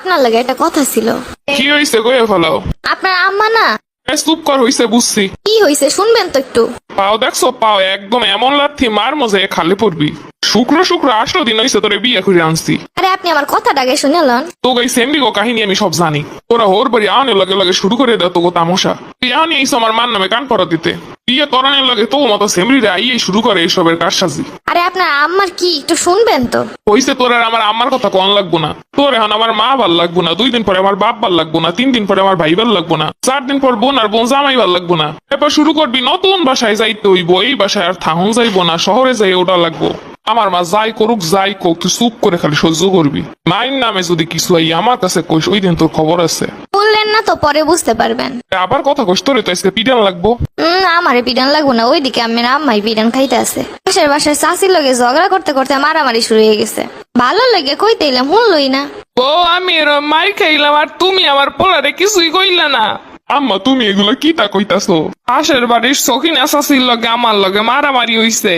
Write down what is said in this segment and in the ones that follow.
আপনার লাগে একটা কথা ছিল। কি হয়েছে কয়ে ফেলাও। আপনার আম্মা না। চুপ কর, হইছে বুঝছি। কি হয়েছে শুনবেন তো একটু। পাও দেখছো, পাও একদম এমন লাথি মার মজা খালে পড়বি। শুক্র শুক্র 18 দিন হয়েছে তোরে বিয়ে করে আনছি। আরে আপনি আমার কথাটা আগে শুনেলেন। তো গাই সেমরিগো কাহিনী আমি সব জানি। তোরা হোর বাড়ি আনে লগে লগে শুরু করে দেয় তোকে তামসা। তুই আনি এইস আমার মান নামে কান পরা দিতে। বিয়ে করানোর লগে তো মতো সেমরিরা আইয়ে শুরু করে এইসবের কারসাজি। আরে আপনার আম্মার কি একটু শুনবেন তো। হইছে তোর আর আমার আম্মার কথা কন লাগবো না। তোর এখন আমার মা ভাল লাগবো না, 2 দিন পরে আমার বাপ ভাল লাগবো না, 3 দিন পরে আমার ভাই ভাল লাগবো না, 4 দিন পর বোন আর বোন জামাই ভাল লাগবো না। এরপর শুরু করবি নতুন বাসায় যাইতে হইব, এই বাসায় আর থাহুন যাইবো না, শহরে যাই ওটা লাগবো। আমার মা যাই করুক যাই কোক তুই চুপ করে খালি সহ্য করবি। মায়ের নামে যদি কিছু আই আমার কাছে কইস, ওই দিন তোর খবর আছে। বললেন না তো পরে বুঝতে পারবেন। আবার কথা কইস, তোরে তো আজকে পিটান লাগবো। আমারে পিটান লাগবো না, ওইদিকে আমার আম্মাই পিটান খাইতে আছে। পাশের বাসায় চাষির লগে ঝগড়া করতে করতে মারামারি শুরু হয়ে গেছে। ভালো লাগে কইতে এলাম শুনলই না। ও আমি এরম মার খাইলাম আর তুমি আমার পোলারে কিছুই কইলা না। আম্মা তুমি এগুলো কি তা কইতাছো? পাশের বাড়ির সখিনা শাশির লগে আমার লগে মারামারি হইছে।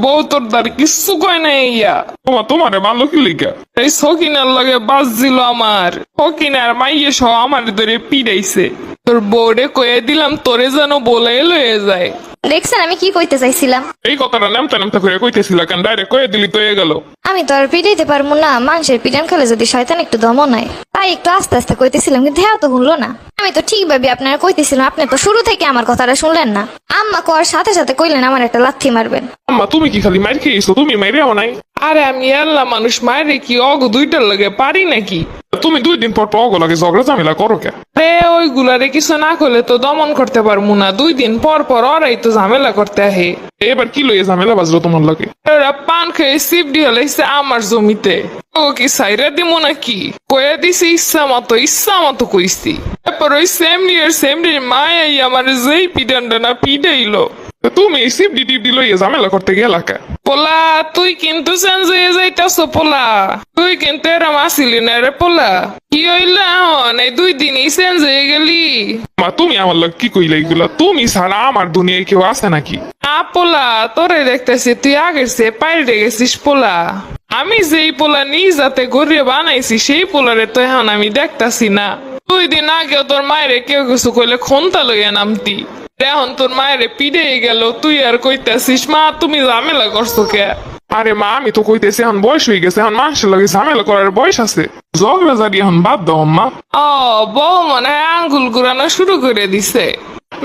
বউ তোর দ্বার কিচ্ছু কয় নাই ইয়া। তোমারে ভালো কি লিগা? এই সখিনার লগে বাজছিল আমার। সখিনার মাইয়ে সহ আমার ধরে পিড়াইছে। তোর বউরে কয়ে দিলাম তোরে যেন বলে লয়ে যায়। দেখছেন আমি কি কইতে চাইছিলাম। এই কথাটা নামতা নামতা করে কইতেছিলা কেন? ডাইরেক্ট কয়ে দিলি তো হয়ে গেল। আমি তো আর পিটাইতে পারবো না, মানুষের পিটান খেলে যদি শয়তান একটু দম নাই। তাই একটু আস্তে আস্তে কইতেছিলাম, কিন্তু হ্যাঁ তো শুনলো না। আমি তো ঠিক ভাবি আপনারা কইতেছিলাম, আপনি তো শুরু থেকে আমার কথাটা শুনলেন না। আম্মা কর সাথে সাথে কইলেন আমার একটা লাথি মারবেন। আম্মা তুমি কি খালি মার খেয়েছো? তুমি মাইরেও নাই। আরে আমি আল্লাহ মানুষ মায়ের কি অগ দুইটার লগে পারি নাকি? তুমি 2 দিন পর পর লাগে ঝগড়া ঝামেলা করো কে? রে ওইগুলারে কিছু না করলে তো দমন করতে পারবো না। 2 দিন পর পর ওরাই তো ঝামেলা করতে আহে। এবার কি লইয়ে ঝামেলা বাজলো তোমার লাগে? ওরা পান খেয়ে সিপডি হলাইছে আমার জমিতে। ও কি সাইরা দিমো নাকি? কয়ে দিছি ইচ্ছা মতো কইছি। তারপর ওই সেমনির মায়াই আমার যেই পিডানটা না পিডাইলো। তুমি সিপ ডিটি লইয়ে ঝামেলা করতে গেলা কে? পোলা তুই কিন্তু চেঞ্জ হয়ে যাইতাছ পোলা। তুই কিন্তু এরম আসিলি না রে পোলা। কি হইল এখন এই 2 দিনই চেঞ্জ হয়ে গেলি? মা তুমি আমার লাগে কি কইলে এগুলা? তুমি ছাড়া আমার দুনিয়ায় কেউ আছে নাকি? পোলা তোরে দেখতেছি তুই আগের সে পাইরে গেছিস পোলা। আমি যেই পোলা নিজ হাতে গড়িয়ে বানাইছি সেই পোলারে তো এখন আমি দেখতাছি না। 2 দিন আগেও তোর মায়েরে কেউ কিছু কইলে খন্তা লইয়া নামতি। এখন তোর মায়েরে পিড়ে গেল, তুই আর কইতাছিস মা তুমি ঝামেলা করছো কে? আরে মা আমি তো কইতেছি এখন বয়স হয়ে গেছে, এখন মানুষের লাগে ঝামেলা করার বয়স আছে। ঝগড়া জারি এখন বাদ দাও আম্মা। ও বউ মনে হয় আঙ্গুল ঘুরানো শুরু করে দিছে।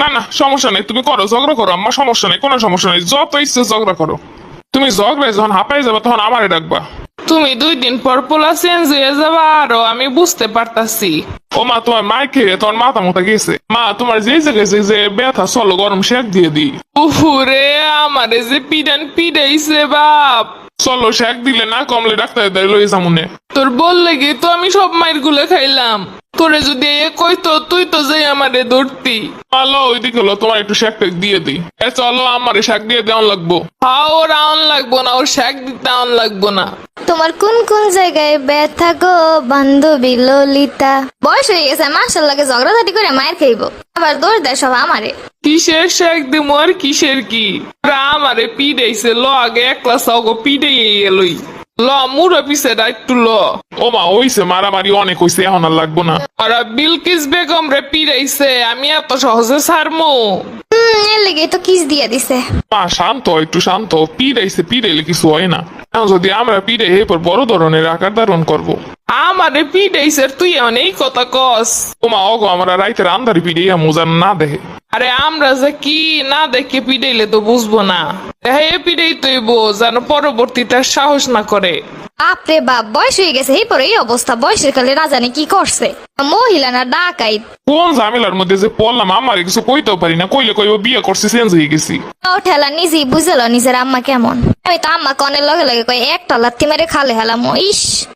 না না সমস্যা নেই, তুমি করো ঝগড়া করো আম্মা, সমস্যা নেই, কোনো সমস্যা নেই, যত ইচ্ছে ঝগড়া করো। তুমি ঝগড়ায় যখন হাঁপাই যাবে তখন আমারে ডাকবা। তুমি 2 দিন পর পোলা চেঞ্জ হয়ে যাবা আরো আমি বুঝতে পারতাছি। ও মা তোমার মাইক খেয়ে তোমার মাথা মতো গেছে। মা তোমার যে জায়গায় যে ব্যথা চলো গরম শেক দিয়ে দিই। উহুরে আমারে যে পিডাইছে বাপ। চলো শেক দিলে না কমলে ডাক্তার লইয়ে যামুনে। তোর বললে কি তো আমি সব মায়ের গুলো খাইলাম। তোরে যদি এ কইতো তুই তো যাই আমারে ধরতি। চলো ওইদিকে হলো তোমার একটু শেক টেক দিয়ে দিই। চলো আমার শেক দিয়ে দেওয়ান লাগবো। হ্যাঁ ওর আউন লাগবো না, ওর শাক দিতে আউন লাগবো না। তোমার কোন কোন জায়গায় ব্যথা গো বান্ধবী ললিতা। বয়স হয়ে গেছে, মানুষের লাগে ঝগড়াঝাটি করে মায়ের খাইবো, আবার দোষ দেয় সব আমারে। কিসের শাক দিমো আর কিসের কি? ওরা আমারে পিডাইছে ল আগে একলা সাগো পিডাইয়ে এলই। ল মুড়া পিছে একটু ল। ও মা হইছে মারামারি অনেক হইছে, এখন আর লাগবো না। ওরা বিলকিস বেগম রে পিডাইছে, আমি এত সহজে ছাড়মু? এর লেগে তো কিস দিয়ে দিছে। মা শান্ত একটু শান্ত, পিড়াইলে কিছু হয় না। এখন যদি আমরা পিড়াই এরপর বড় ধরনের আকার ধারণ করবো। আমারে পিডাইছে তুই এখন এই কথা কস? ও মা অগো আমরা রাইতের আন্ধারে পিড়াইয়া মোজান না দেখে। আরে আমরা যে কি না দেখে পিডাইলে তো বুঝবো না। হে পিডাই তৈব যেন পরবর্তীতে আর সাহস না করে। বাপরে বাপ, বয়স হয়ে গেছে এই পরে এই অবস্থা। বয়সের কালে না জানি কি করছে। মহিলা না ডাকাইত। কোন ঝামেলার মধ্যে যে পড়লাম আমার কিছু কইতেও পারি না, কইলে কইব বিয়ে করছি চেঞ্জ হয়ে গেছি। ও ঠেলা নিজেই বুঝলো নিজের আম্মা কেমন। আমি তো আম্মা কনের লগে লগে কই একটা লাথি মেরে খালে হেলাম। ইস